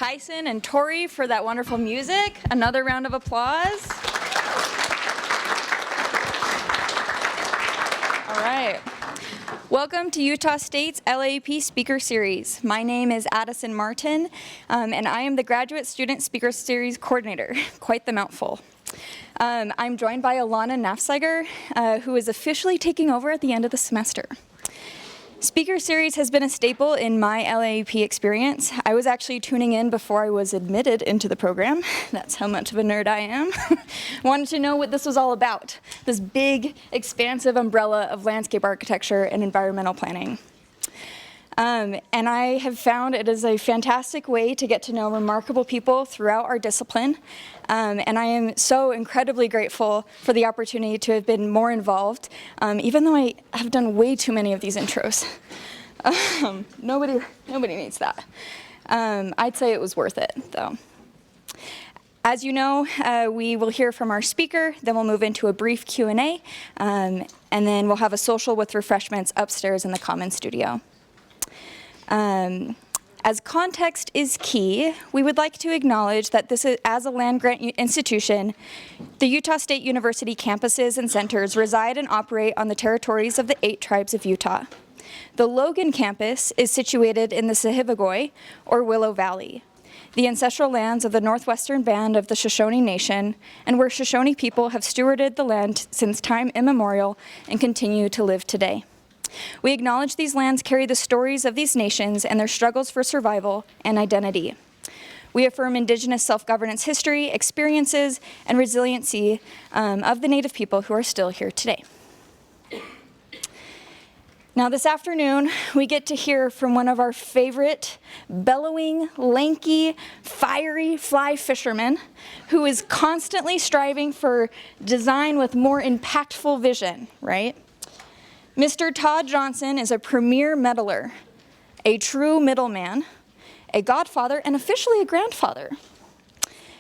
Tyson and Tori for that wonderful music. Another round of applause. All right. Welcome to Utah State's LAP Speaker Series. My name is Addison Martin, and I am the Graduate Student Speaker Series Coordinator. Quite the mouthful. I'm joined by Alana Nafziger, who is officially taking over at the end of the semester. Speaker Series has been a staple in my LAP experience. I was actually tuning in before I was admitted into the program. That's how much of a nerd I am. Wanted to know what this was all about, this big, expansive umbrella of landscape architecture and environmental planning. And I have found it is a fantastic way to get to know remarkable people throughout our discipline. And I am so incredibly grateful for the opportunity to have been more involved, even though I have done way too many of these intros. Nobody needs that. I'd say it was worth it, though. As you know, we will hear from our speaker, then we'll move into a brief Q&A, and then we'll have a social with refreshments upstairs in the common studio. As context is key, we would like to acknowledge that this is, as a land-grant institution, the Utah State University campuses and centers reside and operate on the territories of the 8 tribes of Utah. The Logan campus is situated in the Sahivagoi, or Willow Valley, the ancestral lands of the northwestern band of the Shoshone Nation, and where Shoshone people have stewarded the land since time immemorial and continue to live today. We acknowledge these lands carry the stories of these nations and their struggles for survival and identity. We affirm Indigenous self-governance history, experiences, and resiliency of the Native people who are still here today. Now this afternoon, we get to hear from one of our favorite bellowing, lanky, fiery fly fishermen who is constantly striving for design with more impactful vision, right? Mr. Todd Johnson is a premier meddler, a true middleman, a godfather, and officially a grandfather.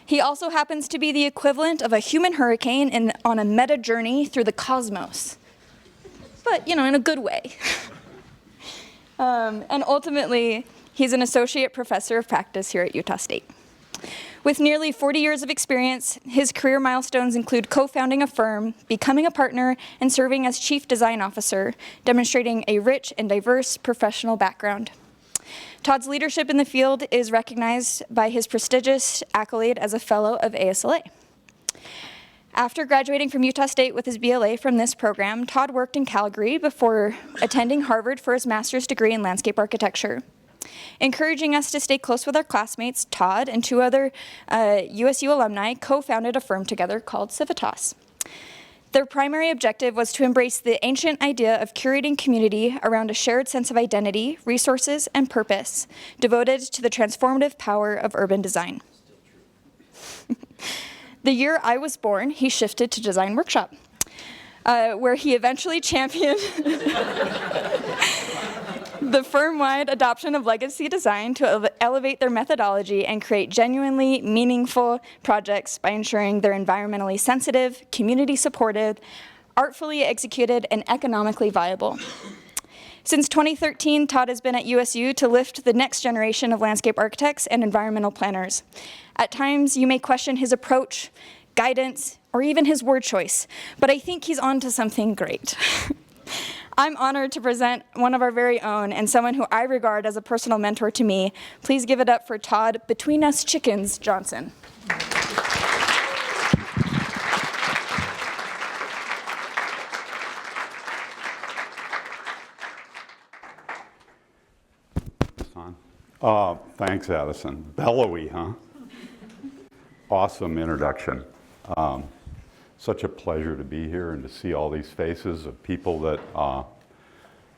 He also happens to be the equivalent of a human hurricane on a meta journey through the cosmos. But, you know, in a good way. And ultimately, he's an associate professor of practice here at Utah State. With nearly 40 years of experience, his career milestones include co-founding a firm, becoming a partner, and serving as chief design officer, demonstrating a rich and diverse professional background. Todd's leadership in the field is recognized by his prestigious accolade as a fellow of ASLA. After graduating from Utah State with his BLA from this program, Todd worked in Calgary before attending Harvard for his master's degree in landscape architecture. Encouraging us to stay close with our classmates, Todd and 2 other USU alumni co-founded a firm together called Civitas. Their primary objective was to embrace the ancient idea of curating community around a shared sense of identity, resources, and purpose, devoted to the transformative power of urban design. The year I was born, he shifted to design workshop, where he eventually championed the firm-wide adoption of legacy design to elevate their methodology and create genuinely meaningful projects by ensuring they're environmentally sensitive, community-supported, artfully executed, and economically viable. Since 2013, Todd has been at USU to lift the next generation of landscape architects and environmental planners. At times, you may question his approach, guidance, or even his word choice, but I think he's onto something great. I'm honored to present one of our very own and someone who I regard as a personal mentor to me. Please give it up for Todd Between Us Chickens Johnson. Thanks, Addison. Bellowy, huh? Awesome introduction. Such a pleasure to be here and to see all these faces of people that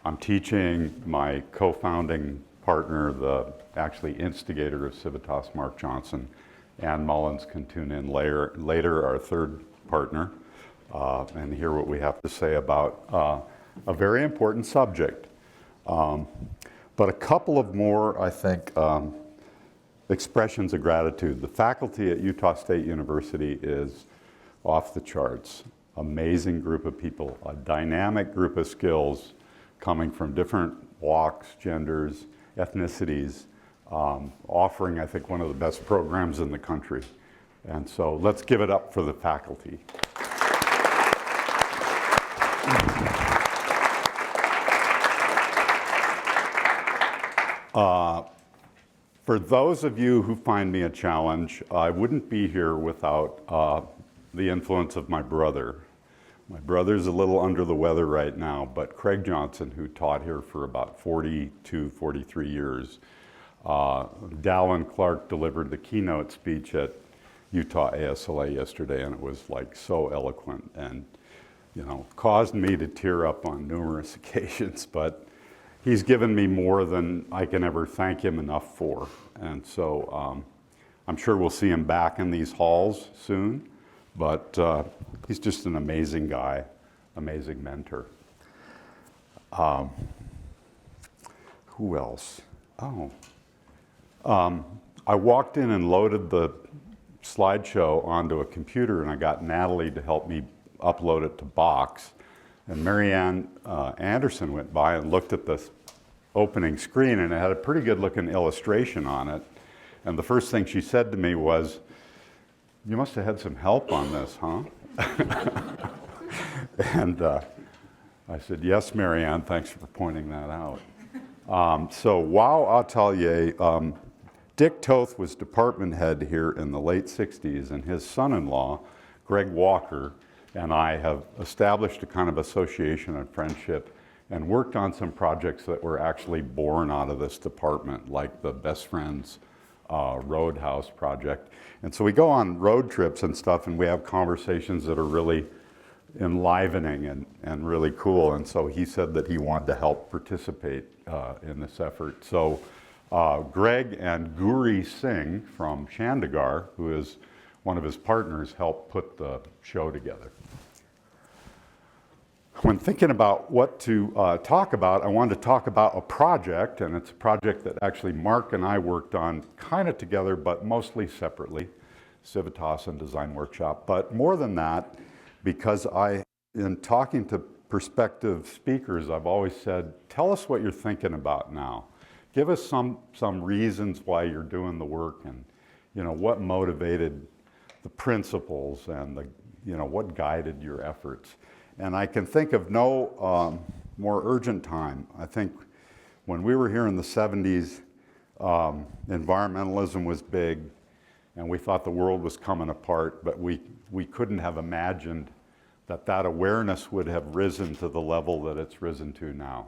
I'm teaching. My co-founding partner, the actually instigator of Civitas, Mark Johnson, and Mullins can tune in later, our third partner, and hear what we have to say about a very important subject. But a couple of more, I think, expressions of gratitude. The faculty at Utah State University is off the charts. Amazing group of people, a dynamic group of skills coming from different walks, genders, ethnicities, offering, I think, one of the best programs in the country. And so let's give it up for the faculty. For those of you who find me a challenge, I wouldn't be here without the influence of my brother. My brother's a little under the weather right now, but Craig Johnson, who taught here for about 42, 43 years, Dallin Clark delivered the keynote speech at Utah ASLA yesterday, and it was like so eloquent and, you know, caused me to tear up on numerous occasions, but he's given me more than I can ever thank him enough for. And so I'm sure we'll see him back in these halls soon, but he's just an amazing guy, amazing mentor. Who else? I walked in and loaded the slideshow onto a computer, and I got Natalie to help me upload it to Box. And Marianne Anderson went by and looked at this opening screen, and it had a pretty good looking illustration on it. And the first thing she said to me was, "You must have had some help on this, huh?" And I said, "Yes, Marianne, thanks for pointing that out." So Wow Atelier, Dick Toth was department head here in the late 60s, and his son-in-law, Greg Walker, and I have established a kind of association and friendship and worked on some projects that were actually born out of this department, like the Best Friends Roadhouse project. And so we go on road trips and stuff, and we have conversations that are really enlivening and really cool. And so he said that he wanted to help participate in this effort. So Greg and Guri Singh from Chandigarh, who is one of his partners, helped put the show together. When thinking about what to talk about, I wanted to talk about a project, and it's a project that actually Mark and I worked on kind of together, but mostly separately, Civitas and Design Workshop. But more than that, because in talking to prospective speakers, I've always said, tell us what you're thinking about now. Give us some reasons why you're doing the work, and what motivated the principles, and what guided your efforts. And I can think of no more urgent time. I think when we were here in the 70s, environmentalism was big, and we thought the world was coming apart, but we couldn't have imagined that awareness would have risen to the level that it's risen to now.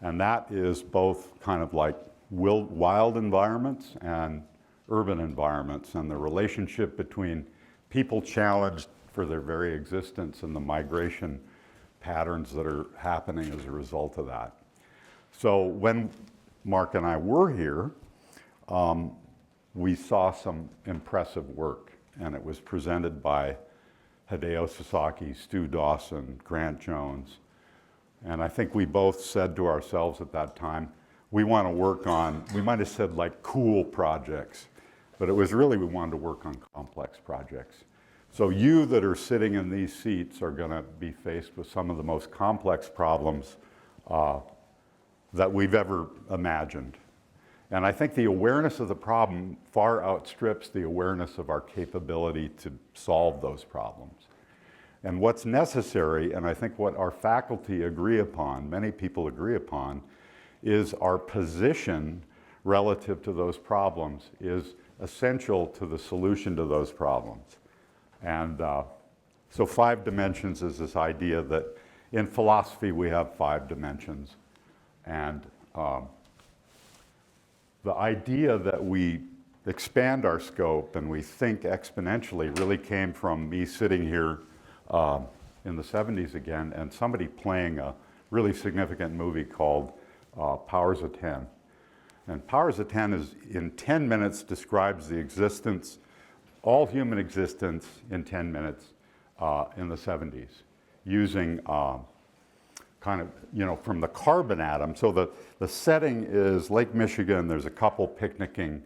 And that is both kind of like wild environments and urban environments, and the relationship between people challenged for their very existence and the migration patterns that are happening as a result of that. So when Mark and I were here, we saw some impressive work, and it was presented by Hideo Sasaki, Stu Dawson, Grant Jones. And I think we both said to ourselves at that time, we want to work on, we might have said like cool projects, but it was really we wanted to work on complex projects. So you that are sitting in these seats are going to be faced with some of the most complex problems that we've ever imagined. And I think the awareness of the problem far outstrips the awareness of our capability to solve those problems. And what's necessary, and I think what our faculty agree upon, many people agree upon, is our position relative to those problems is essential to the solution to those problems. And so 5 dimensions is this idea that in philosophy we have 5 dimensions. And the idea that we expand our scope and we think exponentially really came from me sitting here in the 70s again, and somebody playing a really significant movie called Powers of 10. And Powers of 10 is, in 10 minutes, describes the existence, all human existence in 10 minutes in the 70s, using kind of, from the carbon atom. So the setting is Lake Michigan. There's a couple picnicking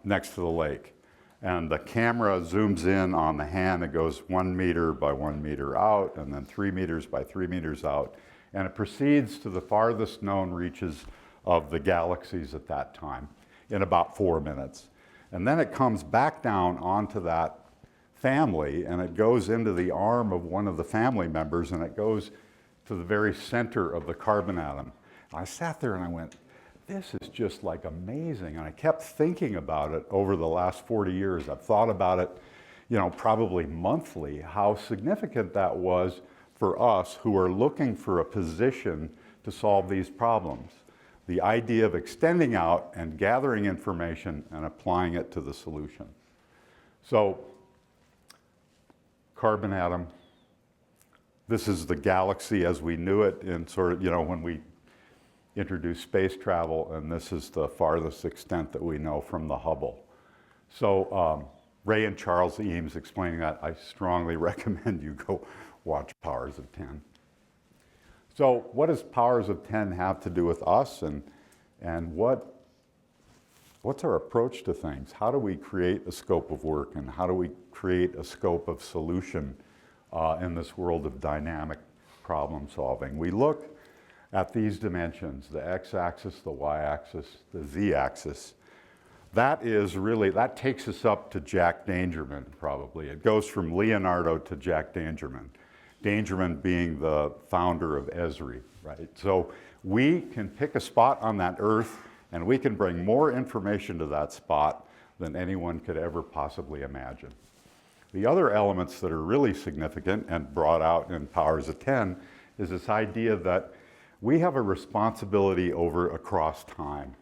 next to the lake. And the camera zooms in on the hand. It goes 1 meter by 1 meter out, and then 3 meters by 3 meters out. And it proceeds to the farthest known reaches of the galaxies at that time. in about 4 minutes. And then it comes back down onto that family, and it goes into the arm of one of the family members, and it goes to the very center of the carbon atom. And I sat there and I went, this is just like amazing. And I kept thinking about it over the last 40 years. I've thought about it, probably monthly, how significant that was for us who are looking for a position to solve these problems. The idea of extending out and gathering information and applying it to the solution. So, carbon atom, this is the galaxy as we knew it in sort of, when we introduced space travel, and this is the farthest extent that we know from the Hubble. So Ray and Charles Eames explaining that, I strongly recommend you go watch Powers of 10. So what does Powers of 10 have to do with us, and what's our approach to things? How do we create a scope of work, and how do we create a scope of solution in this world of dynamic problem solving? We look at these dimensions, the x-axis, the y-axis, the z-axis. That takes us up to Jack Dangermond, probably. It goes from Leonardo to Jack Dangermond. Dangermond being the founder of Esri, right? So we can pick a spot on that Earth, and we can bring more information to that spot than anyone could ever possibly imagine. The other elements that are really significant and brought out in Powers of 10 is this idea that we have a responsibility across time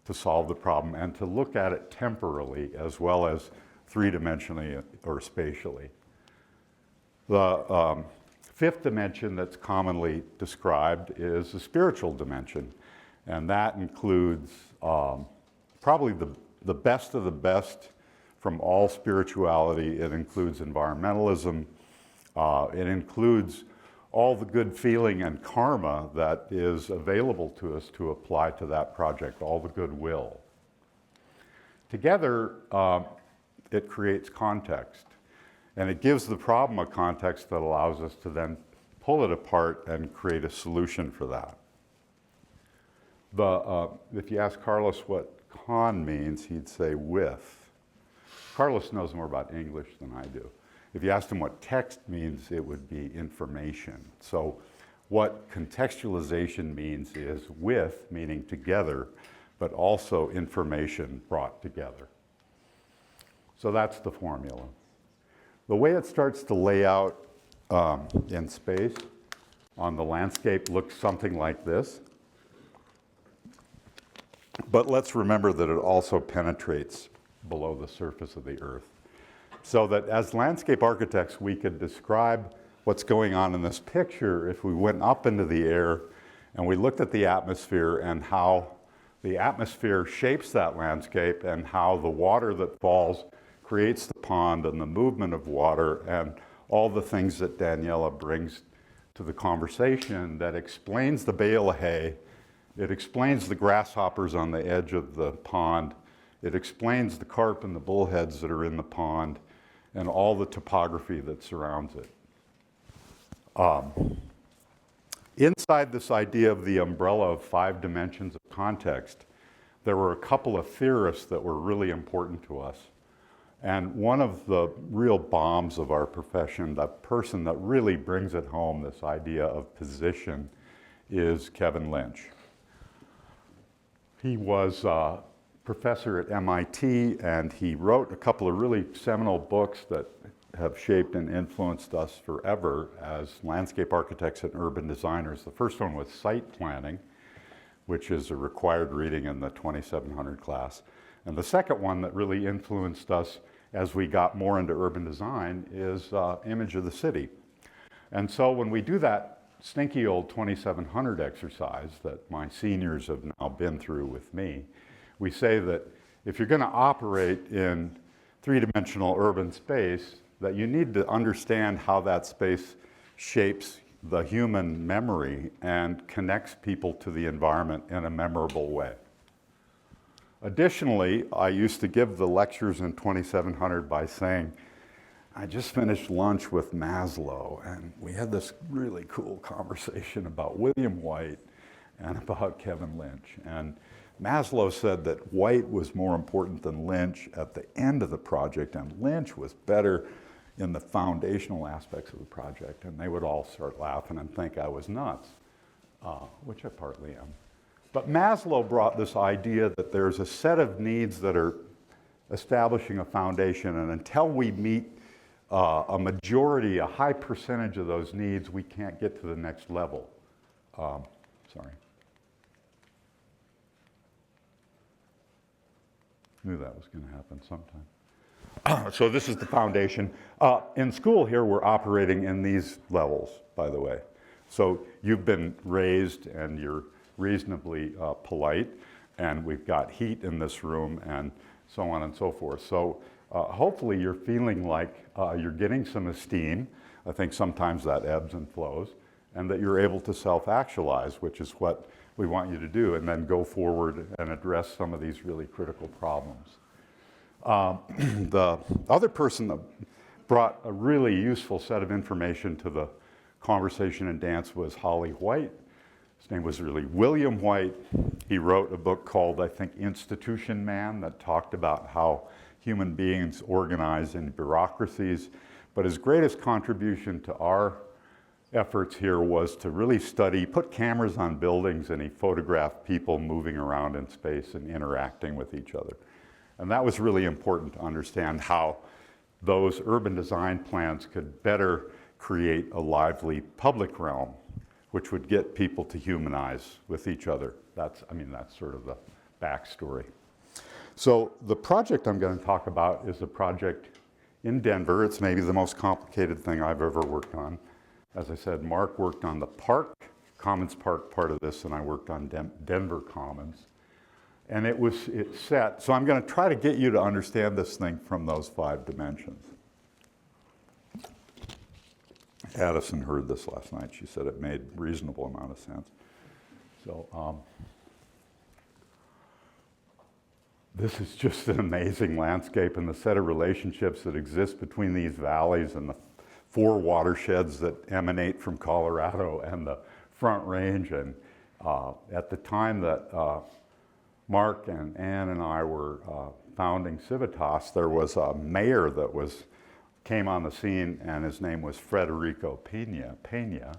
to solve the problem and to look at it temporally as well as three-dimensionally or spatially. The fifth dimension that's commonly described is the spiritual dimension, and that includes probably the best of the best from all spirituality. It includes environmentalism. It includes all the good feeling and karma that is available to us to apply to that project, all the goodwill. Together, it creates context, and it gives the problem a context that allows us to then pull it apart and create a solution for that. If you ask Carlos what con means, he'd say with. Carlos knows more about English than I do. If you asked him what text means, it would be information. So what contextualization means is with, meaning together, but also information brought together. So that's the formula. The way it starts to lay out in space on the landscape looks something like this. But let's remember that it also penetrates below the surface of the Earth. So that as landscape architects, we could describe what's going on in this picture if we went up into the air and we looked at the atmosphere and how the atmosphere shapes that landscape and how the water that falls creates the pond and the movement of water and all the things that Daniela brings to the conversation that explains the bale of hay. It explains the grasshoppers on the edge of the pond. It explains the carp and the bullheads that are in the pond and all the topography that surrounds it. Inside this idea of the umbrella of 5 dimensions of context, there were a couple of theorists that were really important to us. And one of the real bombs of our profession, the person that really brings it home, this idea of position, is Kevin Lynch. He was a professor at MIT, and he wrote a couple of really seminal books that have shaped and influenced us forever as landscape architects and urban designers. The first one was Site Planning, which is a required reading in the 2700 class. And the second one that really influenced us as we got more into urban design is Image of the City. And so when we do that stinky old 2700 exercise that my seniors have now been through with me, we say that if you're going to operate in 3-dimensional urban space, that you need to understand how that space shapes the human memory and connects people to the environment in a memorable way. Additionally, I used to give the lectures in 2700 by saying, I just finished lunch with Maslow, and we had this really cool conversation about William White and about Kevin Lynch. And Maslow said that White was more important than Lynch at the end of the project, and Lynch was better in the foundational aspects of the project. And they would all start laughing and think I was nuts, which I partly am. But Maslow brought this idea that there's a set of needs that are establishing a foundation, and until we meet a majority, a high percentage of those needs, we can't get to the next level. Sorry. Knew that was going to happen sometime. So this is the foundation. In school here, we're operating in these levels, by the way. So you've been raised and you're reasonably polite, and we've got heat in this room and so on and so forth. So hopefully you're feeling like you're getting some esteem. I think sometimes that ebbs and flows, and that you're able to self-actualize, which is what we want you to do, and then go forward and address some of these really critical problems. The other person that brought a really useful set of information to the conversation and dance was Holly White. His name was really William White. He wrote a book called, I think, Institution Man, that talked about how human beings organize in bureaucracies. But his greatest contribution to our efforts here was to really study, he put cameras on buildings, and he photographed people moving around in space and interacting with each other. And that was really important to understand how those urban design plans could better create a lively public realm, which would get people to humanize with each other. That's sort of the backstory. So the project I'm going to talk about is a project in Denver. It's maybe the most complicated thing I've ever worked on. As I said, Mark worked on the Commons Park part of this, and I worked on Denver Commons. And it's set, so I'm going to try to get you to understand this thing from those 5 dimensions. Addison heard this last night. She said it made a reasonable amount of sense. So this is just an amazing landscape, and the set of relationships that exist between these valleys and the 4 watersheds that emanate from Colorado and the Front Range. And at the time that Mark and Ann and I were founding Civitas, there was a mayor that came on the scene, and his name was Federico Pena,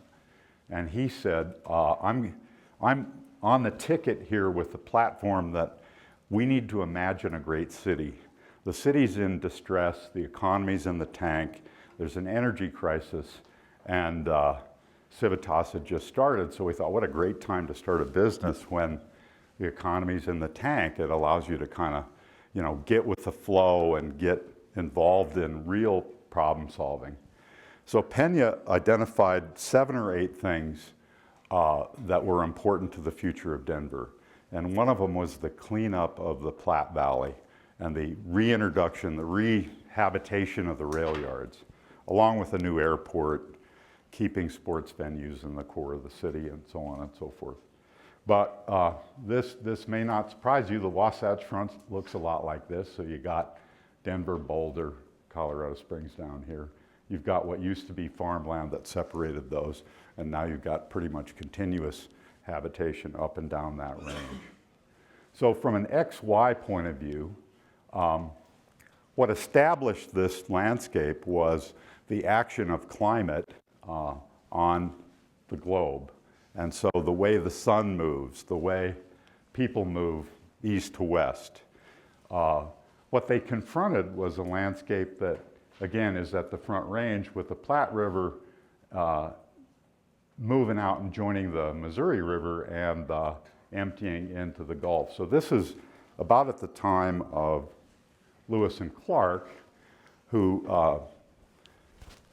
and he said, I'm on the ticket here with the platform that we need to imagine a great city. The city's in distress, the economy's in the tank, there's an energy crisis, and Civitas had just started, so we thought, what a great time to start a business when the economy's in the tank. It allows you to kind of, get with the flow and get involved in real problem solving. So Pena identified 7 or 8 things that were important to the future of Denver. And one of them was the cleanup of the Platte Valley and the reintroduction, the rehabilitation of the rail yards, along with a new airport, keeping sports venues in the core of the city, and so on and so forth. But this may not surprise you. The Wasatch Front looks a lot like this. So you got Denver, Boulder, Colorado Springs down here. You've got what used to be farmland that separated those, and now you've got pretty much continuous habitation up and down that range. So from an XY point of view, what established this landscape was the action of climate on the globe. And so the way the sun moves, the way people move east to west. What they confronted was a landscape that, again, is at the Front Range with the Platte River moving out and joining the Missouri River and emptying into the Gulf. So this is about at the time of Lewis and Clark, who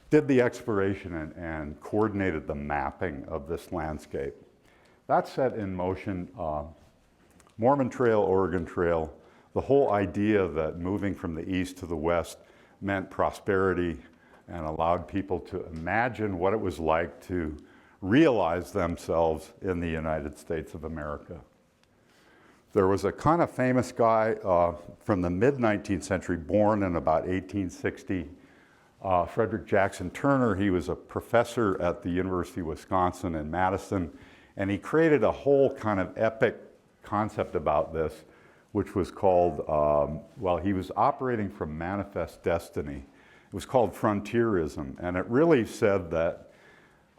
did the exploration and coordinated the mapping of this landscape. That set in motion Mormon Trail, Oregon Trail, the whole idea that moving from the east to the west meant prosperity and allowed people to imagine what it was like to realize themselves in the United States of America. There was a kind of famous guy from the mid-19th century, born in about 1860, Frederick Jackson Turner. He was a professor at the University of Wisconsin in Madison, And he created a whole kind of epic concept about this, which was called, well, he was operating from Manifest Destiny. It was called frontierism, and it really said that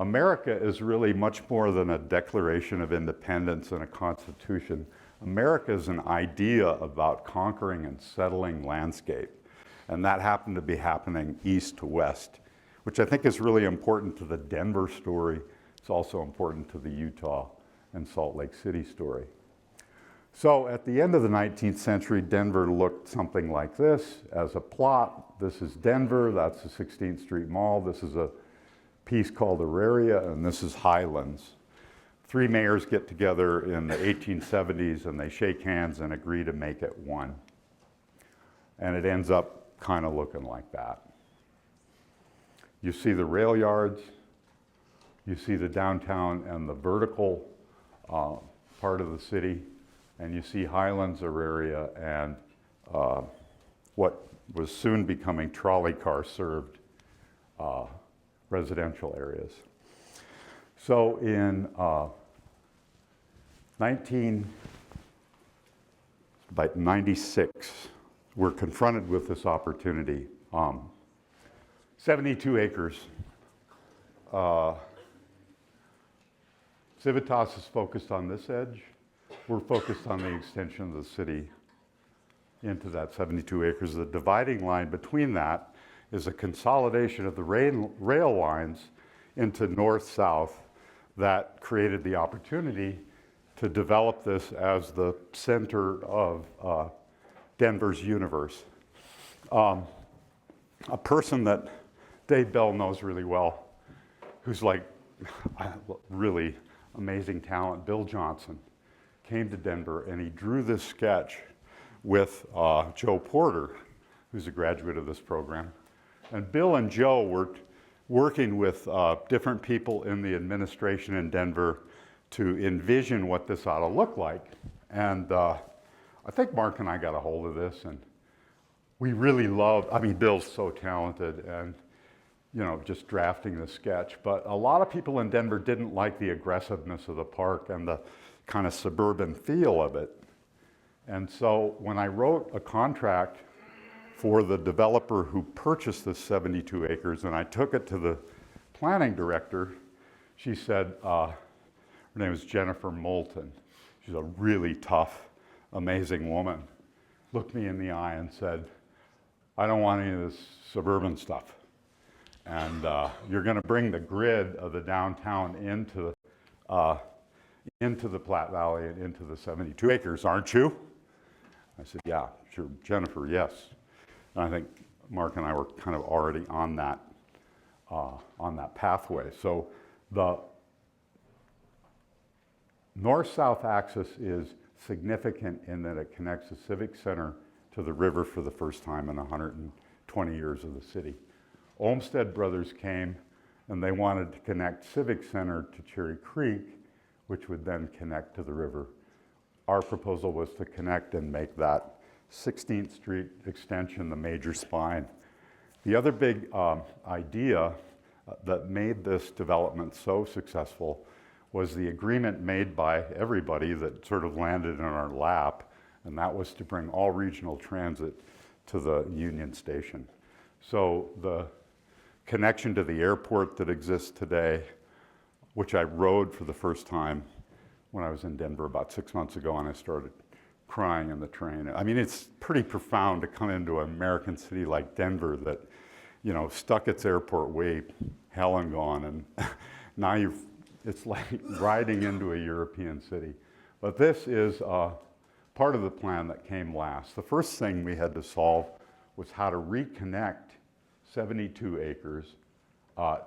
America is really much more than a Declaration of Independence and a Constitution. America is an idea about conquering and settling landscape, and that happened to be happening east to west, which I think is really important to the Denver story. It's also important to the Utah and Salt Lake City story. So at the end of the 19th century, Denver looked something like this as a plot. This is Denver, that's the 16th Street Mall. This is a piece called Auraria, and this is Highlands. Three mayors get together in the 1870s and they shake hands and agree to make it one. And it ends up kind of looking like that. You see the rail yards, you see the downtown and the vertical part of the city, and you see Highlands, Auraria, and what was soon becoming trolley car served residential areas. So in by 96, we're confronted with this opportunity. 72 acres. Civitas is focused on this edge. We're focused on the extension of the city into that 72 acres. The dividing line between that is a consolidation of the rail lines into north-south that created the opportunity to develop this as the center of Denver's universe. A person that Dave Bell knows really well, who's like really amazing talent, Bill Johnson, came to Denver and he drew this sketch with Joe Porter, who's a graduate of this program. And Bill and Joe were working with different people in the administration in Denver to envision what this ought to look like. And I think Mark and I got a hold of this, and we really loved, I mean, Bill's so talented and, you know, just drafting the sketch. But a lot of people in Denver didn't like the aggressiveness of the park and the kind of suburban feel of it. And so when I wrote a contract for the developer who purchased this 72 acres, and I took it to the planning director, she said, her name is Jennifer Moulton. She's a really tough, amazing woman. Looked me in the eye and said, I don't want any of this suburban stuff. And you're going to bring the grid of the downtown into the Platte Valley and into the 72 acres, aren't you? I said, yeah, sure, Jennifer, yes. And I think Mark and I were kind of already on that pathway. So the north-south axis is significant in that it connects the Civic Center to the river for the first time in 120 years of the city. Olmsted Brothers came and they wanted to connect Civic Center to Cherry Creek, which would then connect to the river. Our proposal was to connect and make that 16th Street extension the major spine. The other big idea that made this development so successful was the agreement made by everybody that sort of landed in our lap, and that was to bring all regional transit to the Union Station. So the connection to the airport that exists today, which I rode for the first time when I was in Denver about 6 months ago, and I started crying in the train. I mean, it's pretty profound to come into an American city like Denver that, you know, stuck its airport way hell and gone, and now it's like riding into a European city. But this is part of the plan that came last. The first thing we had to solve was how to reconnect 72 acres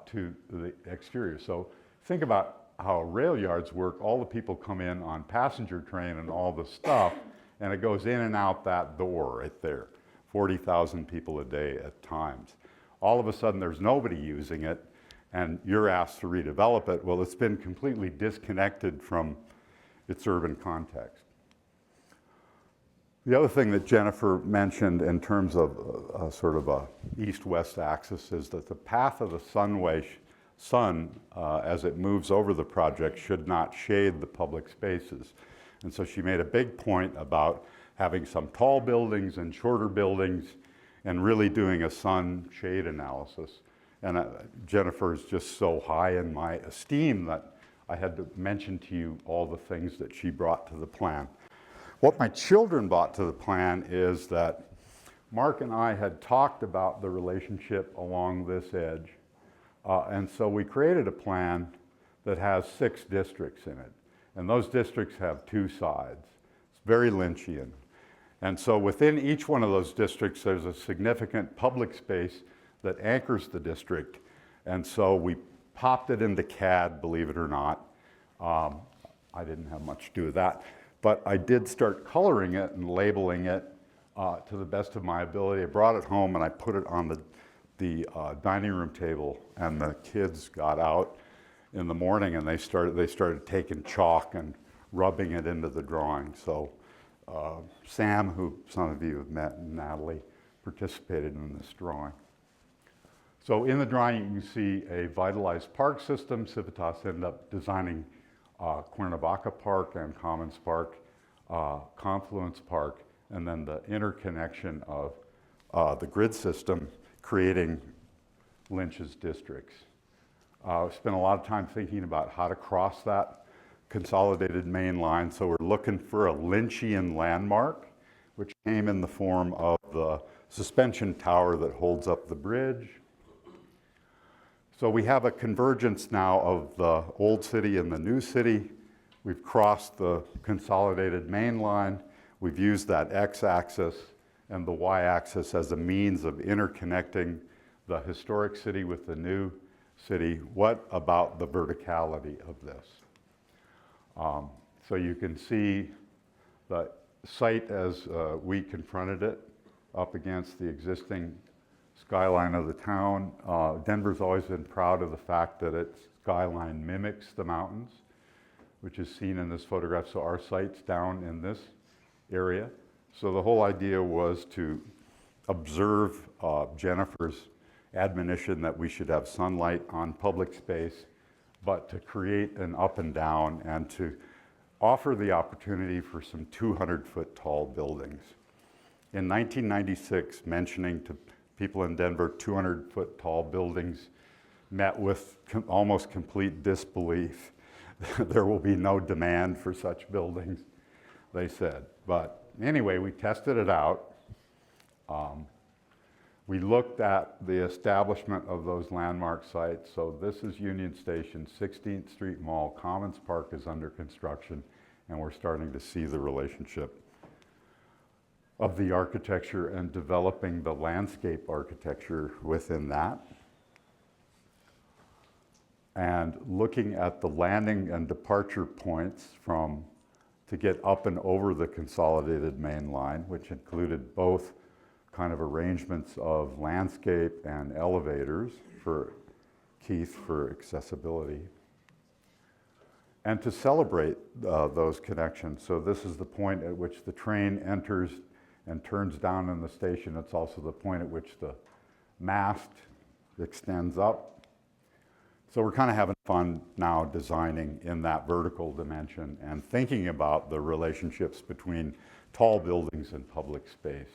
to the exterior. So think about how rail yards work. All the people come in on passenger train and all the stuff, and it goes in and out that door right there. 40,000 people a day at times. All of a sudden there's nobody using it, and you're asked to redevelop it. Well, it's been completely disconnected from its urban context. The other thing that Jennifer mentioned in terms of sort of a east-west axis is that the path of the sunway sun, as it moves over the project, should not shade the public spaces. And so she made a big point about having some tall buildings and shorter buildings and really doing a sun shade analysis. And Jennifer is just so high in my esteem that I had to mention to you all the things that she brought to the plan. What my children brought to the plan is that Mark and I had talked about the relationship along this edge. And so we created a plan that has 6 districts in it. And those districts have 2 sides. It's very Lynchian. And so within each one of those districts, there's a significant public space that anchors the district. And so we popped it into CAD, believe it or not. I didn't have much to do with that. But I did start coloring it and labeling it to the best of my ability. I brought it home and I put it on the dining room table, and the kids got out in the morning and they started taking chalk and rubbing it into the drawing. So Sam, who some of you have met, and Natalie participated in this drawing. So in the drawing you can see a vitalized park system. Civitas ended up designing Cuernavaca Park and Commons Park, Confluence Park, and then the interconnection of the grid system creating Lynch's districts. Spent a lot of time thinking about how to cross that consolidated main line. So we're looking for a Lynchian landmark, which came in the form of the suspension tower that holds up the bridge. So we have a convergence now of the old city and the new city. We've crossed the consolidated main line. We've used that x-axis and the y-axis as a means of interconnecting the historic city with the new city. What about the verticality of this? So you can see the site as we confronted it up against the existing skyline of the town. Denver's always been proud of the fact that its skyline mimics the mountains, which is seen in this photograph. So our site's down in this area. So the whole idea was to observe Jennifer's admonition that we should have sunlight on public space, but to create an up and down and to offer the opportunity for some 200-foot tall buildings. In 1996, mentioning to people in Denver 200-foot tall buildings met with almost complete disbelief. There will be no demand for such buildings, they said. But anyway, we tested it out. We looked at the establishment of those landmark sites. So this is Union Station, 16th Street Mall, Commons Park is under construction, and we're starting to see the relationship of the architecture and developing the landscape architecture within that. And looking at the landing and departure points to get up and over the consolidated main line, which included both kind of arrangements of landscape and elevators for Keith for accessibility. And to celebrate those connections. So this is the point at which the train enters and turns down in the station. It's also the point at which the mast extends up. So we're kind of having fun now designing in that vertical dimension and thinking about the relationships between tall buildings and public space.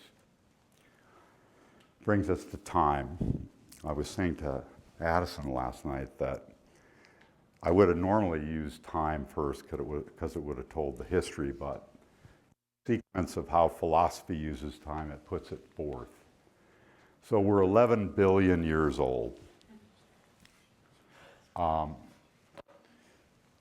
Brings us to time. I was saying to Addison last night that I would have normally used time first because it would have told the history, but sequence of how philosophy uses time, it puts it fourth. So we're 11 billion years old.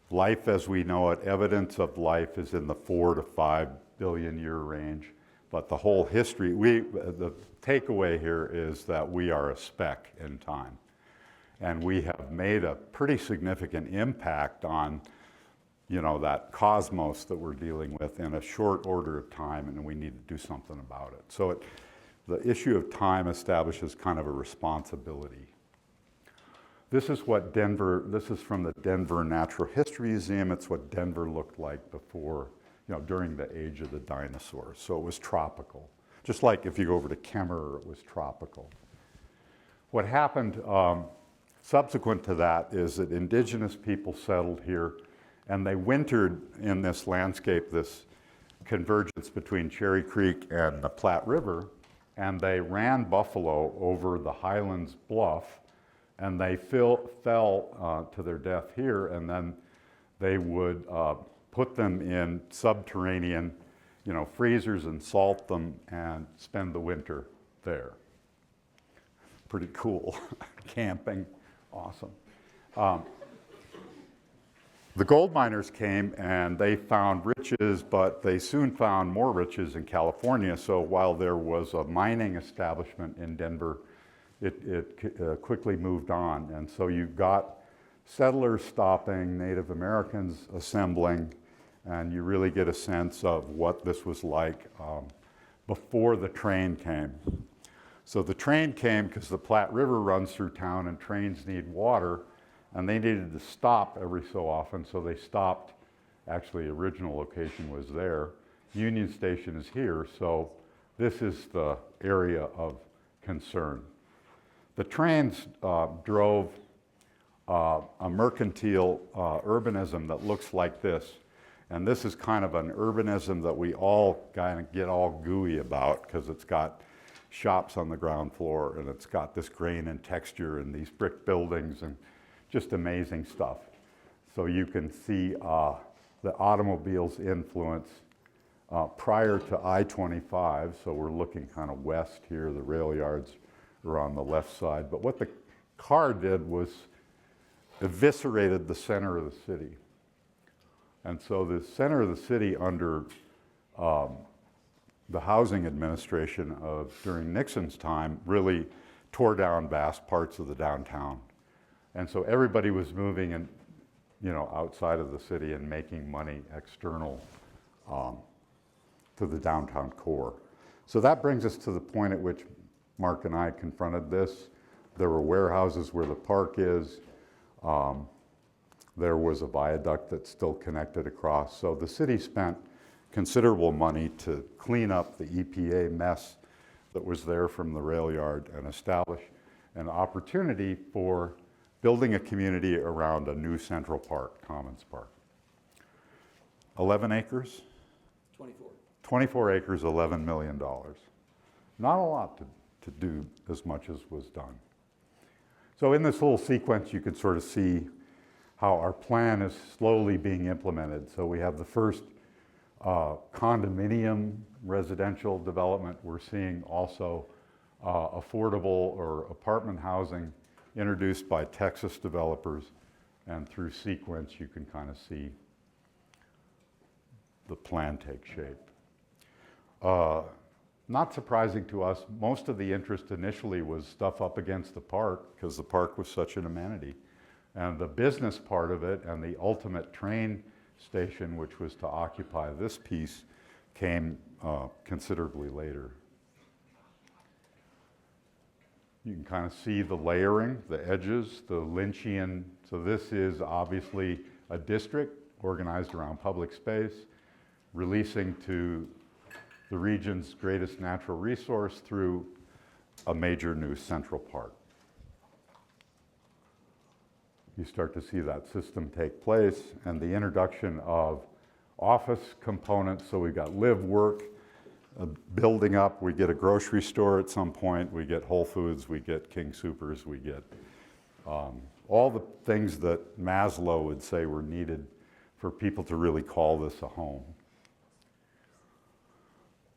Life as we know it, evidence of life is in the 4 to 5 billion year range. But the whole history, the takeaway here is that we are a speck in time. And we have made a pretty significant impact on, that cosmos that we're dealing with in a short order of time, and we need to do something about it. So the issue of time establishes kind of a responsibility. This is from the Denver Natural History Museum. It's what Denver looked like before, during the age of the dinosaurs. So it was tropical. Just like if you go over to Kemmerer, it was tropical. What happened Subsequent to that is that indigenous people settled here, and they wintered in this landscape, this convergence between Cherry Creek and the Platte River, and they ran buffalo over the Highlands Bluff, and they fell to their death here, and then they would put them in subterranean, freezers and salt them and spend the winter there. Pretty cool. Camping, awesome. The gold miners came and they found riches, but they soon found more riches in California. So while there was a mining establishment in Denver, it quickly moved on. And so you've got settlers stopping, Native Americans assembling, and you really get a sense of what this was like before the train came. So the train came because the Platte River runs through town and trains need water, and they needed to stop every so often, so they stopped. Actually, the original location was there. Union Station is here, so this is the area of concern. The trains drove a mercantile urbanism that looks like this. And this is kind of an urbanism that we all kind of get all gooey about because it's got shops on the ground floor and it's got this grain and texture and these brick buildings and just amazing stuff. So you can see the automobile's influence prior to I-25. So we're looking kind of west here. The rail yards are on the left side. But what the car did was eviscerated the center of the city. And so the center of the city under the housing administration during Nixon's time really tore down vast parts of the downtown. And so everybody was moving in, outside of the city and making money external to the downtown core. So that brings us to the point at which Mark and I confronted this. There were warehouses where the park is. There was a viaduct that's still connected across. So the city spent considerable money to clean up the EPA mess that was there from the rail yard and establish an opportunity for building a community around a new Central Park, Commons Park. 11 acres? 24. 24 acres, $11 million. Not a lot to do as much as was done. So in this little sequence, you can sort of see how our plan is slowly being implemented. So we have the first condominium residential development. We're seeing also affordable or apartment housing introduced by Texas developers. And through sequence, you can kind of see the plan take shape. Not surprising to us, most of the interest initially was stuff up against the park because the park was such an amenity. And the business part of it and the ultimate train station, which was to occupy this piece, came considerably later. You can kind of see the layering, the edges, the Lynchian. So this is obviously a district organized around public space, releasing to the region's greatest natural resource through a major new central park. You start to see that system take place and the introduction of office components. So we've got live, work, building up. We get a grocery store at some point. We get Whole Foods. We get King Soopers. We get all the things that Maslow would say were needed for people to really call this a home.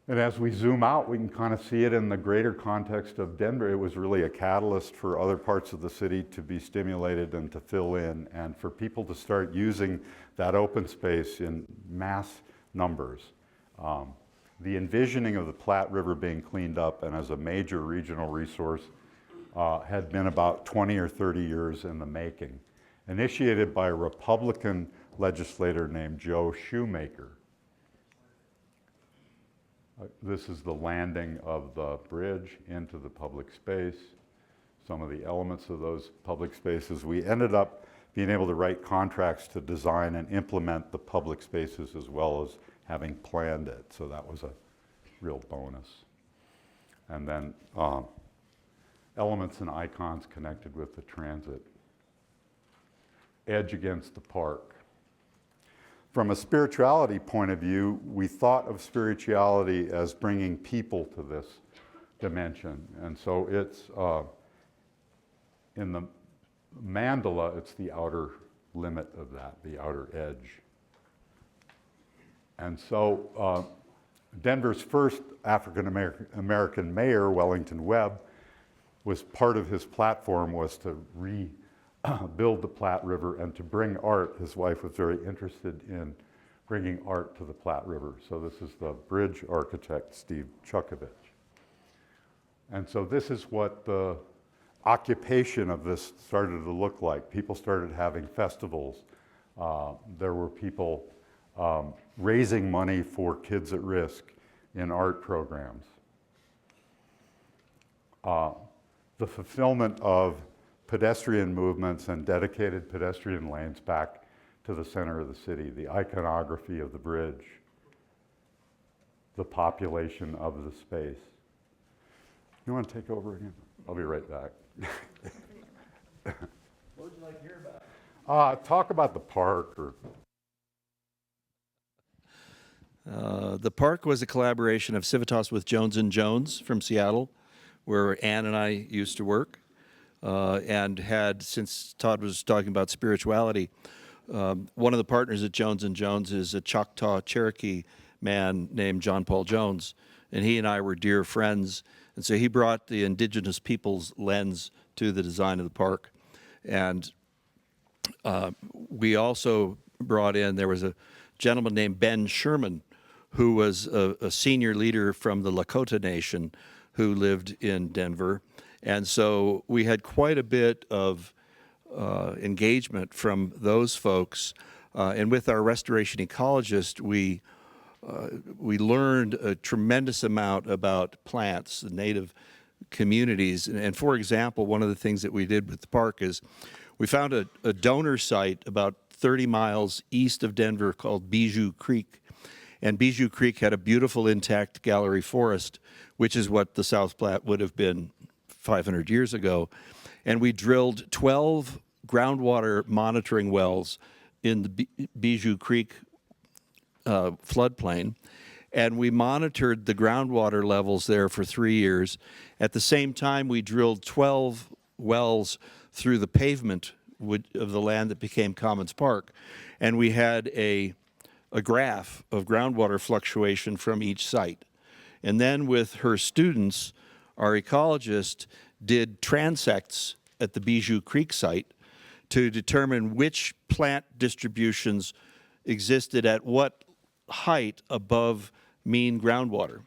And as we zoom out, we can kind of see it in the greater context of Denver. It was really a catalyst for other parts of the city to be stimulated and to fill in, and for people to start using that open space in mass numbers. The envisioning of the Platte River being cleaned up and as a major regional resource had been about 20 or 30 years in the making, initiated by a Republican legislator named Joe Shoemaker. This is the landing of the bridge into the public space, some of the elements of those public spaces. We ended up being able to write contracts to design and implement the public spaces as well as having planned it. So that was a real bonus. And then elements and icons connected with the transit edge against the park. From a spirituality point of view, we thought of spirituality as bringing people to this dimension. And so it's, in the mandala, it's the outer limit of that, the outer edge. And so Denver's first African American mayor, Wellington Webb, was part of his platform was to rebuild the Platte River and to bring art. His wife was very interested in bringing art to the Platte River. So this is the bridge architect, Steve Chukovich. And so this is what the occupation of this started to look like. People started having festivals. There were people raising money for kids at risk in art programs. The fulfillment of pedestrian movements and dedicated pedestrian lanes back to the center of the city, the iconography of the bridge, the population of the space. You want to take over again? I'll be right back. What would you like to hear about? Talk about the park. Or The park was a collaboration of Civitas with Jones & Jones from Seattle, where Ann and I used to work, and had, since Todd was talking about spirituality, one of the partners at Jones & Jones is a Choctaw Cherokee man named John Paul Jones, and he and I were dear friends, and so he brought the indigenous people's lens to the design of the park. And we also brought in, there was a gentleman named Ben Sherman, who was a senior leader from the Lakota Nation who lived in Denver. And so we had quite a bit of engagement from those folks. And with our restoration ecologist, we learned a tremendous amount about plants, the native communities. And for example, one of the things that we did with the park is we found a donor site about 30 miles east of Denver called Bijou Creek. And Bijou Creek had a beautiful intact gallery forest, which is what the South Platte would have been 500 years ago. And we drilled 12 groundwater monitoring wells in the Bijou Creek floodplain. And we monitored the groundwater levels there for 3 years. At the same time, we drilled 12 wells through the pavement of the land that became Commons Park. And we had a graph of groundwater fluctuation from each site. And then with her students, our ecologist did transects at the Bijou Creek site to determine which plant distributions existed at what height above mean groundwater.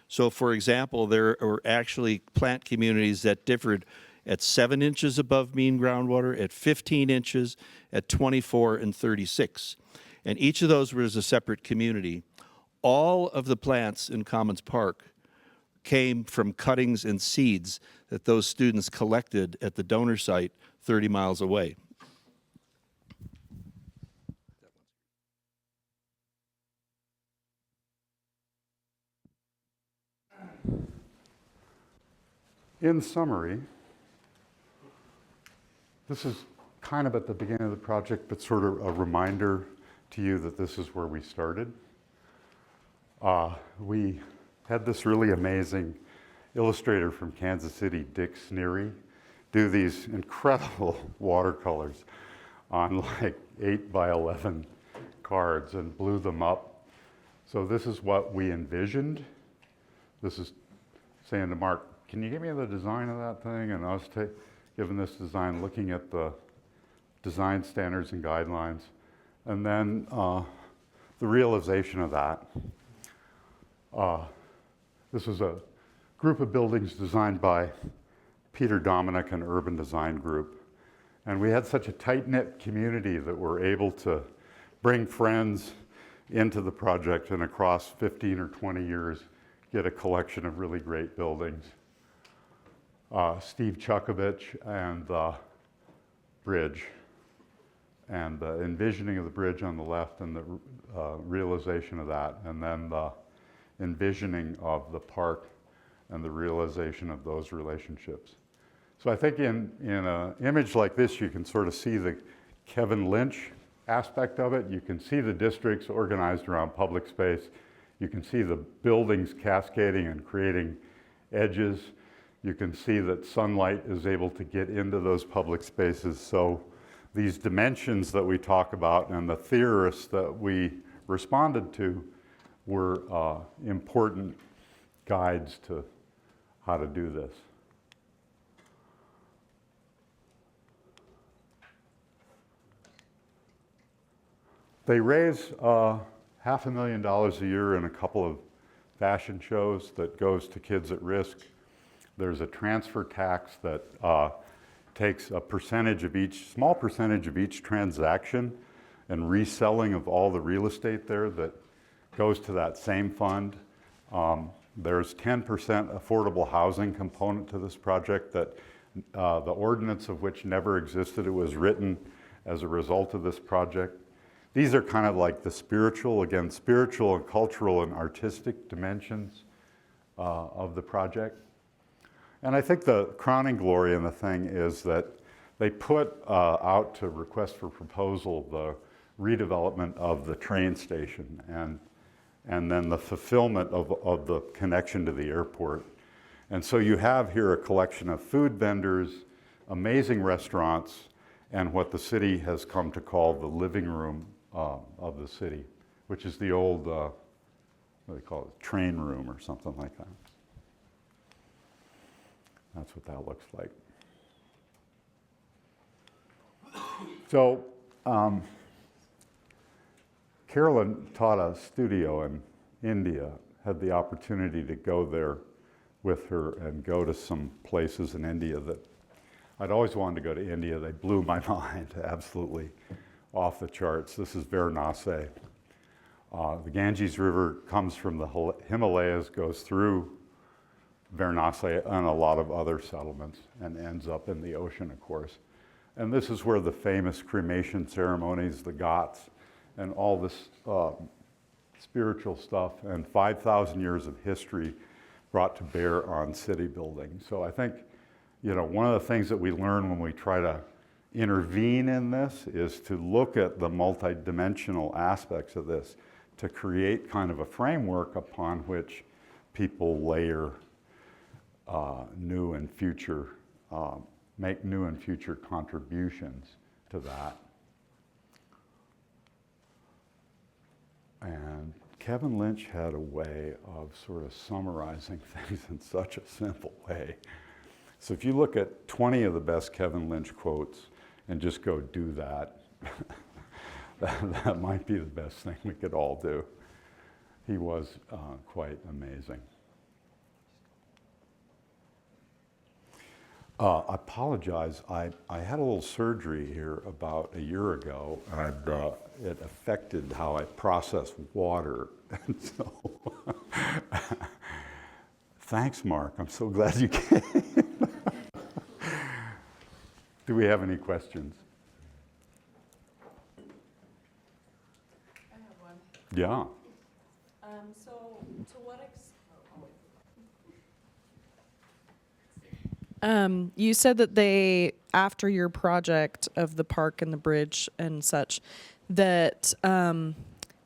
So for example, there were actually plant communities that differed at 7 inches above mean groundwater, at 15 inches, at 24 and 36. And each of those was a separate community. All of the plants in Commons Park came from cuttings and seeds that those students collected at the donor site 30 miles away. in summary, this is kind of at the beginning of the project, but sort of a reminder to you that this is where we started. We had this really amazing illustrator from Kansas City, Dick Sneary, do these incredible watercolors on like 8 by 11 cards and blew them up. So this is what we envisioned. This is saying to Mark, can you give me the design of that thing? And I was given this design, looking at the design standards and guidelines, and then the realization of that. This was a group of buildings designed by Peter Dominic and Urban Design Group. And we had such a tight-knit community that we're able to bring friends into the project, and across 15 or 20 years, get a collection of really great buildings. Steve Chukovich and the bridge, and the envisioning of the bridge on the left, and the realization of that, and then the envisioning of the park and the realization of those relationships. So I think in an image like this, you can sort of see the Kevin Lynch aspect of it. You can see the districts organized around public space. You can see the buildings cascading and creating edges. You can see that sunlight is able to get into those public spaces. So these dimensions that we talk about and the theorists that we responded to were important guides to how to do this. They raise $500,000 a year in a couple of fashion shows that goes to kids at risk. There's a transfer tax that takes a percentage of each, small percentage of each transaction and reselling of all the real estate there that goes to that same fund. There's 10% affordable housing component to this project that the ordinance of which never existed. It was written as a result of this project. These are kind of like the spiritual, again, spiritual and cultural and artistic dimensions of the project. And I think the crowning glory in the thing is that they put out to request for proposal the redevelopment of the train station and then the fulfillment of the connection to the airport. And so you have here a collection of food vendors, amazing restaurants, and what the city has come to call the living room of the city, which is the old, what do they call it, train room or something like that. That's what that looks like. So, Carolyn taught a studio in India, had the opportunity to go there with her and go to some places in India that I'd always wanted to go to India. They blew my mind, absolutely off the charts. This is Varanasi. The Ganges River comes from the Himalayas, goes through Varanasi and a lot of other settlements and ends up in the ocean, of course. And this is where the famous cremation ceremonies, the Ghats, and all this spiritual stuff and 5,000 years of history brought to bear on city building. So I think, you know, one of the things that we learn when we try to intervene in this is to look at the multidimensional aspects of this to create kind of a framework upon which people layer new and future, make new and future contributions to that. And Kevin Lynch had a way of sort of summarizing things in such a simple way. So if you look at 20 of the best Kevin Lynch quotes and just go do that, that might be the best thing we could all do. He was quite amazing. I apologize, I had a little surgery here about a year ago, and it affected how I process water. And so, thanks, Mark. I'm so glad you came. Do we have any questions? I have one. Yeah. So, to what extent? You said that they, after your project of the park and the bridge and such, that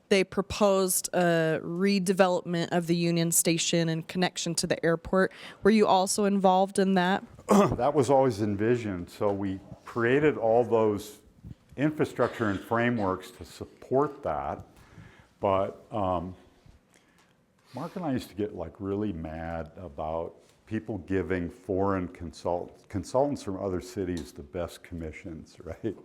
they proposed a redevelopment of the Union Station in connection to the airport. Were you also involved in that? That was always envisioned. So we created all those infrastructure and frameworks to support that. But Mark and I used to get like really mad about people giving foreign consultants from other cities the best commissions, right?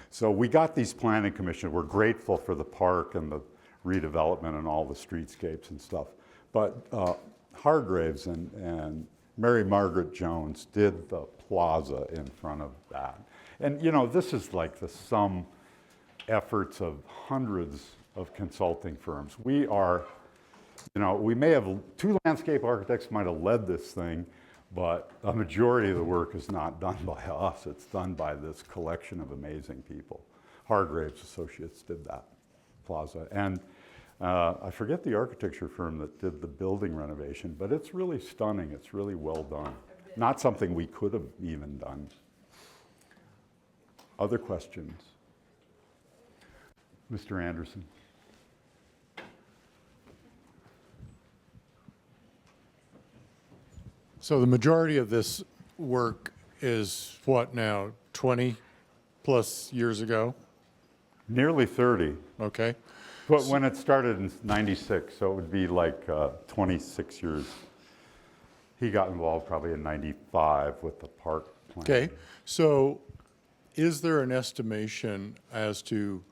So we got these planning commissions. We're grateful for the park and the redevelopment and all the streetscapes and stuff. But Hargraves and Mary Margaret Jones did the plaza in front of that. And you know, this is like the sum efforts of hundreds of consulting firms. We are, you know, we may have, two landscape architects might have led this thing, but a majority of the work is not done by us. It's done by this collection of amazing people. Hargraves Associates did that plaza. And I forget the architecture firm that did the building renovation, but it's really stunning. It's really well done. Not something we could have even done. Other questions? Mr. Anderson. So the majority of this work is what now, 20 plus years ago? Nearly 30. Okay. But when it started in 96, so it would be like 26 years. He got involved probably in 95 with the park plan. Okay. So is there an estimation as to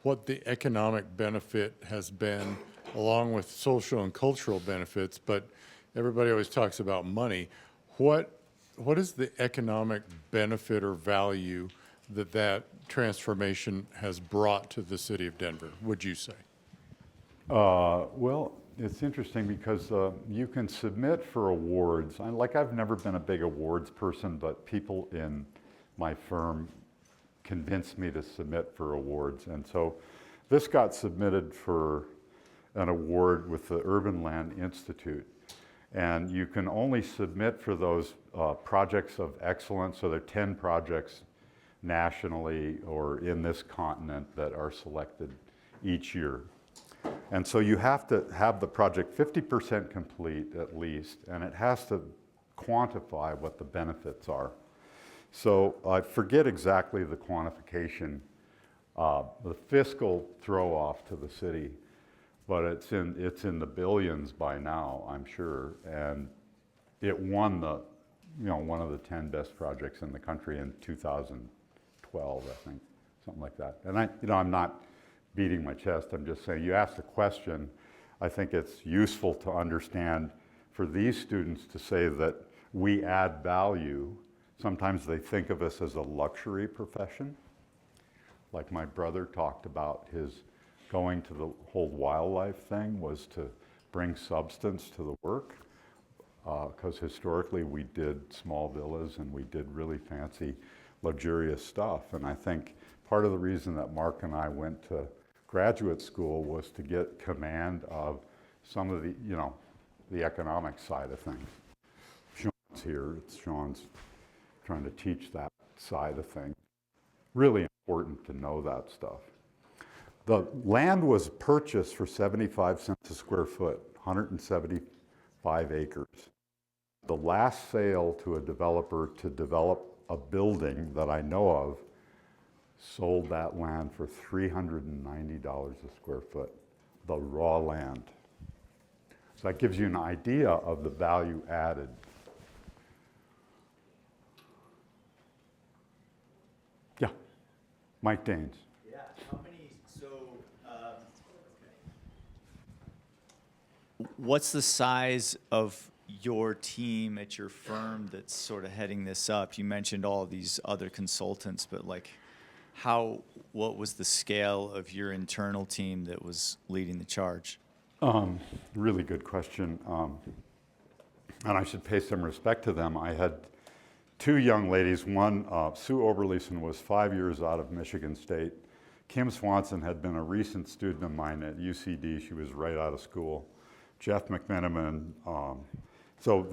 what the economic benefit has been along with social and cultural benefits? But everybody always talks about money. What is the economic benefit or value that that transformation has brought to the city of Denver, would you say? Well, it's interesting because you can submit for awards. I've never been a big awards person, but people in my firm convinced me to submit for awards. And so this got submitted for an award with the Urban Land Institute. And you can only submit for those projects of excellence. So there are 10 projects nationally or in this continent that are selected each year. And so you have to have the project 50% complete at least, and it has to quantify what the benefits are. So I forget exactly the quantification, the fiscal throw-off to the city, but it's in the billions by now, I'm sure, and it won the, one of the 10 best projects in the country in 2012, I think, something like that. And I'm not beating my chest, I'm just saying, you asked a question, I think it's useful to understand for these students to say that we add value. Sometimes they think of us as a luxury profession. Like my brother talked about his going to the whole wildlife thing was to bring substance to the work, because historically we did small villas and we did really fancy, luxurious stuff. And I think part of the reason that Mark and I went to graduate school was to get command of some of the, the economic side of things. Sean's here, Sean's trying to teach that side of things. Really important to know that stuff. The land was purchased for 75 cents a square foot, 175 acres. The last sale to a developer to develop a building that I know of sold that land for $390 a square foot, the raw land. So that gives you an idea of the value added. Yeah, Mike Daines. Yeah, how many, what's the size of your team at your firm that's sort of heading this up? You mentioned all of these other consultants, but what was the scale of your internal team that was leading the charge? Really good question. And I should pay some respect to them. I had two young ladies. One, Sue Oberleisen, was 5 years out of Michigan State. Kim Swanson had been a recent student of mine at UCD. She was right out of school. Jeff McMenamin. So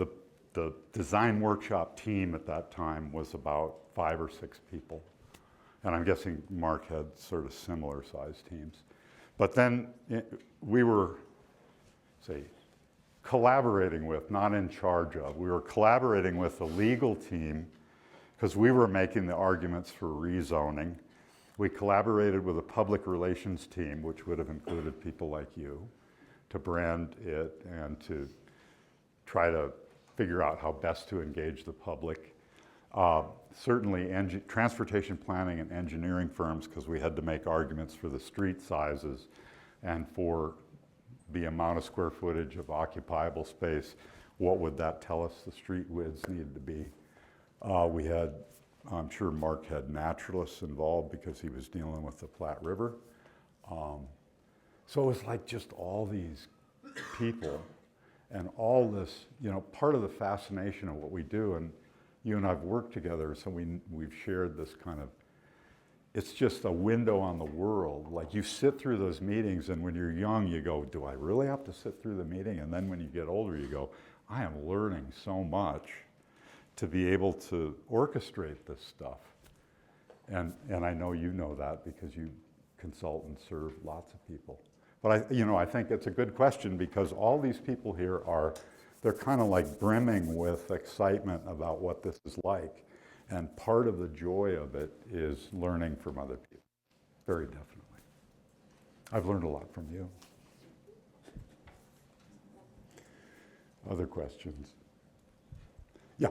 the design workshop team at that time was about 5 or 6 people. And I'm guessing Mark had sort of similar sized teams. But then we were, collaborating with, not in charge of, we were collaborating with the legal team because we were making the arguments for rezoning. We collaborated with a public relations team, which would have included people like you, to brand it and to try to figure out how best to engage the public. Certainly transportation planning and engineering firms, because we had to make arguments for the street sizes and for the amount of square footage of occupiable space. What would that tell us the street widths needed to be? We had, I'm sure Mark had naturalists involved because he was dealing with the Platte River. So it was like just all these people and all this, part of the fascination of what we do, and you and I've worked together, so we've shared this kind of, it's just a window on the world. Like you sit through those meetings, and when you're young, you go, do I really have to sit through the meeting? And then when you get older, you go, I am learning so much to be able to orchestrate this stuff. And I know you know that because you consultants serve lots of people. But I think it's a good question because all these people here they're kind of like brimming with excitement about what this is like. And part of the joy of it is learning from other people. Very definitely. I've learned a lot from you. Other questions? Yeah.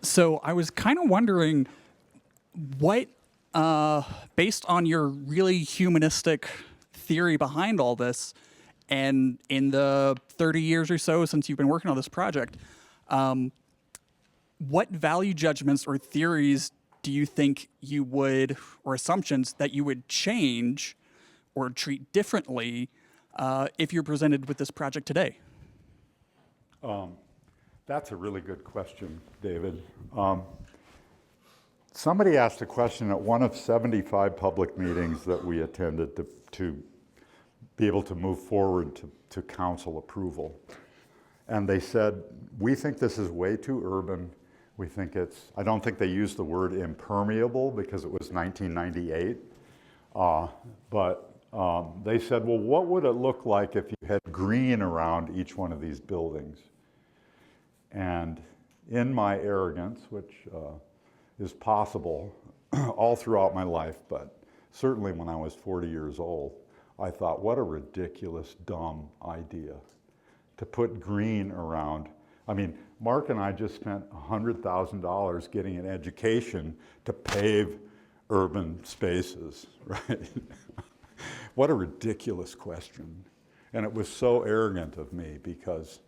So I was kind of wondering what, based on your really humanistic theory behind all this, and in the 30 years or so since you've been working on this project, what value judgments or theories do you think you would, or assumptions that you would change or treat differently if you're presented with this project today? That's a really good question, David. Somebody asked a question at one of 75 public meetings that we attended to be able to move forward to council approval. And they said, we think this is way too urban. We think I don't think they used the word impermeable because it was 1998. But they said, well, what would it look like if you had green around each one of these buildings? And in my arrogance, which is possible all throughout my life, but certainly when I was 40 years old, I thought, what a ridiculous, dumb idea to put green around. I mean, Mark and I just spent $100,000 getting an education to pave urban spaces, right? What a ridiculous question. And it was so arrogant of me because,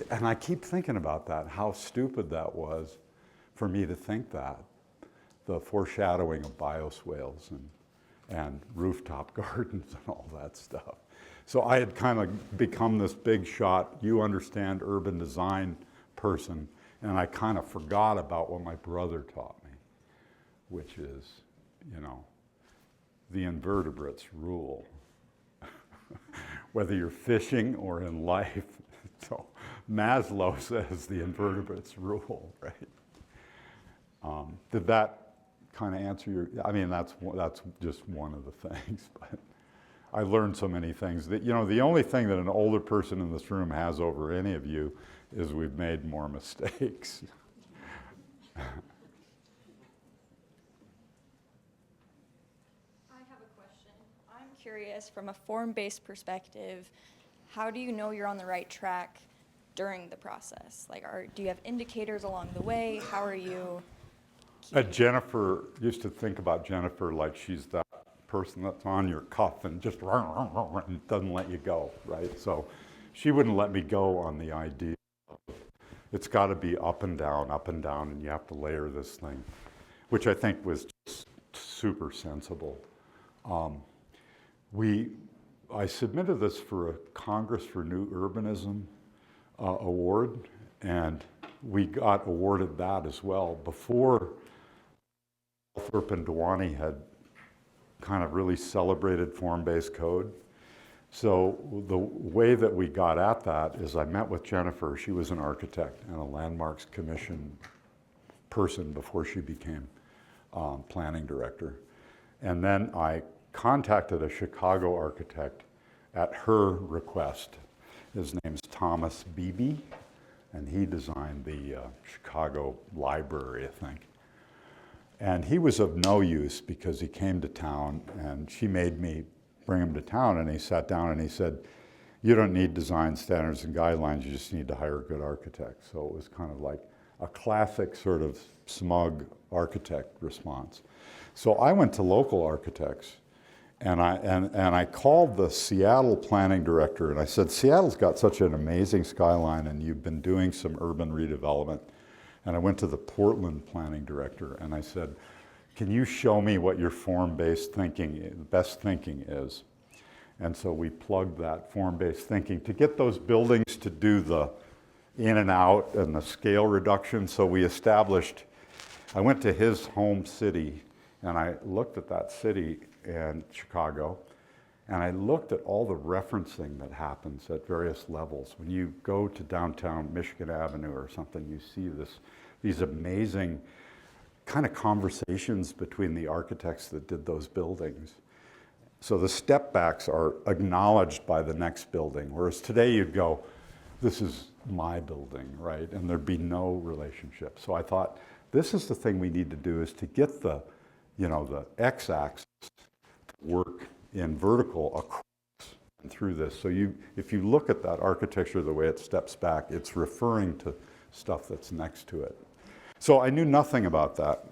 and I keep thinking about that, how stupid that was for me to think that. The foreshadowing of bioswales and rooftop gardens and all that stuff. So I had kind of become this big shot, you understand urban design person, and I kind of forgot about what my brother taught me, which is, the invertebrates rule. Whether you're fishing or in life. So Maslow says the invertebrates rule, right? Did that kind of answer your, that's just one of the things, but I learned so many things that, the only thing that an older person in this room has over any of you is we've made more mistakes. I have a question. I'm curious, from a form-based perspective, how do you know you're on the right track during the process? Like, do you have indicators along the way? How are you? Jennifer used to think about Jennifer like she's that person that's on your cuff and just and doesn't let you go, right? So she wouldn't let me go on the idea of it's got to be up and down, and you have to layer this thing, which I think was just super sensible. I submitted this for a Congress for New Urbanism award, and we got awarded that as well before Thorpe and Dewani had kind of really celebrated form-based code. So the way that we got at that is I met with Jennifer. She was an architect and a landmarks commission person before she became planning director. And then I contacted a Chicago architect at her request. His name's Thomas Beebe, and he designed the Chicago Library, I think. And he was of no use because he came to town, and she made me bring him to town, and he sat down and he said, you don't need design standards and guidelines, you just need to hire a good architect. So it was kind of like a classic sort of smug architect response. So I went to local architects, and I called the Seattle planning director, and I said, Seattle's got such an amazing skyline, and you've been doing some urban redevelopment. And I went to the Portland planning director, and I said, can you show me what your form-based thinking, best thinking is? And so we plugged that form-based thinking to get those buildings to do the in and out and the scale reduction. So we established, I went to his home city, and I looked at that city in Chicago, and I looked at all the referencing that happens at various levels. When you go to downtown Michigan Avenue or something, you see this these amazing kind of conversations between the architects that did those buildings. So the step backs are acknowledged by the next building, whereas today you'd go, this is my building, right? And there'd be no relationship. So I thought, this is the thing we need to do, is to get the, the x-axis to work in vertical across and through this. So if you look at that architecture, the way it steps back, it's referring to stuff that's next to it. So I knew nothing about that.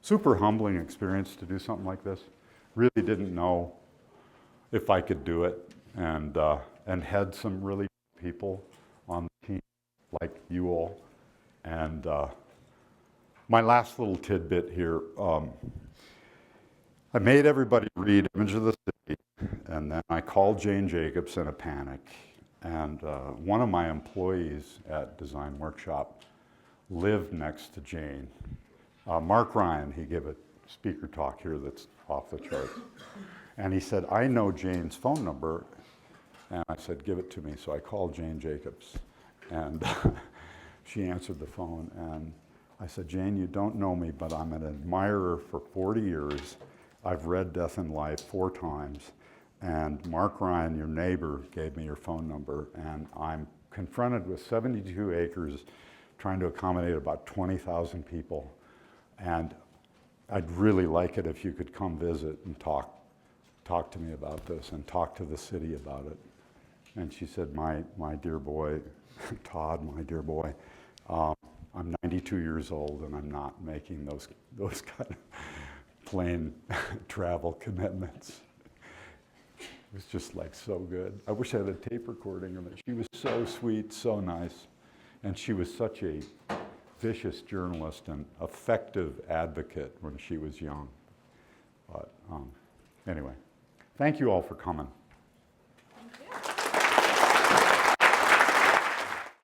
Super humbling experience to do something like this. Really didn't know if I could do it, and had some really people on the team like you all. And my last little tidbit here, I made everybody read Image of the City, and then I called Jane Jacobs in a panic. And one of my employees at Design Workshop lived next to Jane. Mark Ryan, he gave a speaker talk here that's off the charts. And he said, I know Jane's phone number. And I said, give it to me. So I called Jane Jacobs. And she answered the phone. And I said, Jane, you don't know me, but I'm an admirer for 40 years. I've read Death in Life 4 times. And Mark Ryan, your neighbor, gave me your phone number. And I'm confronted with 72 acres trying to accommodate about 20,000 people. And I'd really like it if you could come visit and talk to me about this and talk to the city about it. And she said, my dear boy, Todd, my dear boy, I'm 92 years old and I'm not making those kind of plane travel commitments. It was just like so good. I wish I had a tape recording of it. She was so sweet, so nice. And she was such a vicious journalist and effective advocate when she was young. But anyway, thank you all for coming.